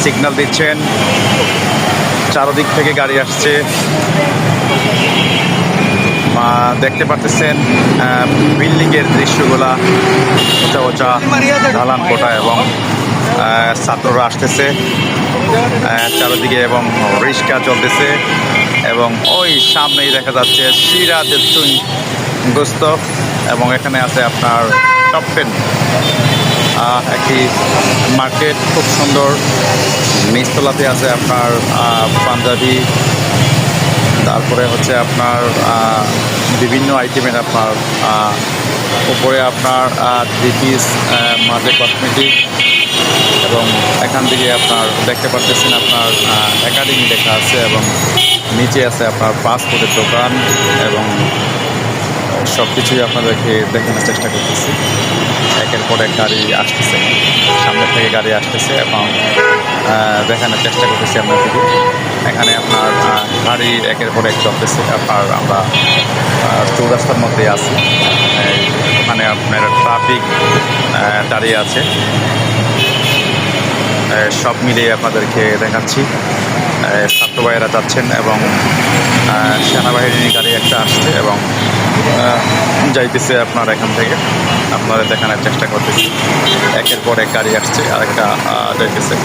Signal দিচ্ছেন, চারদিক থেকে গাড়ি আসছে। দেখতে পাচ্ছেন বিল্ডিংয়ের দৃশ্যগুলা, উঁচা উঁচা ঢালান কোটা, এবং ছাত্ররা আসতেছে চারদিকে, এবং রিক্সা চলতেছে, এবং ওই সামনেই দেখা যাচ্ছে সিরাজের চুই গোস্ত, এবং এখানে আছে আপনার টপপেন, একটি মার্কেট খুব সুন্দর। নিচতলাতে আছে আপনার পাঞ্জাবি, তারপরে হচ্ছে আপনার বিভিন্ন আইটেমের আপনার উপরে আপনার 3 পিস, মাঝে কসমেটিক, এবং এখান থেকে আপনার দেখতে পাচ্ছেন আপনার একাডেমি লেখা আছে, এবং নিচে আছে আপনার পাসপোর্টের দোকান, এবং সব কিছুই আপনাদেরকে দেখানোর চেষ্টা করতেছি। একের পর এক গাড়ি আসতেছে, সামনে থেকে গাড়ি আসতেছে, এবং দেখানোর চেষ্টা করতেছি আপনাদেরকে। এখানে আপনার গাড়ি একের পর এক চলতেছে। আমরা চৌরাস্তার মধ্যে আছি, ওখানে আপনার ট্রাফিক দাঁড়িয়ে আছে। সব মিলিয়ে আপনাদেরকে দেখাচ্ছি। ছাত্র ভাইয়েরা যাচ্ছেন, এবং সেনাবাহিনীর গাড়ি একটা আসছে এবং যাইতেছে আপনার এখান থেকে। আপনারা দেখানোর চেষ্টা করতেছি, একের পর এক গাড়ি আসছে, আরেকটা যাইতেছে।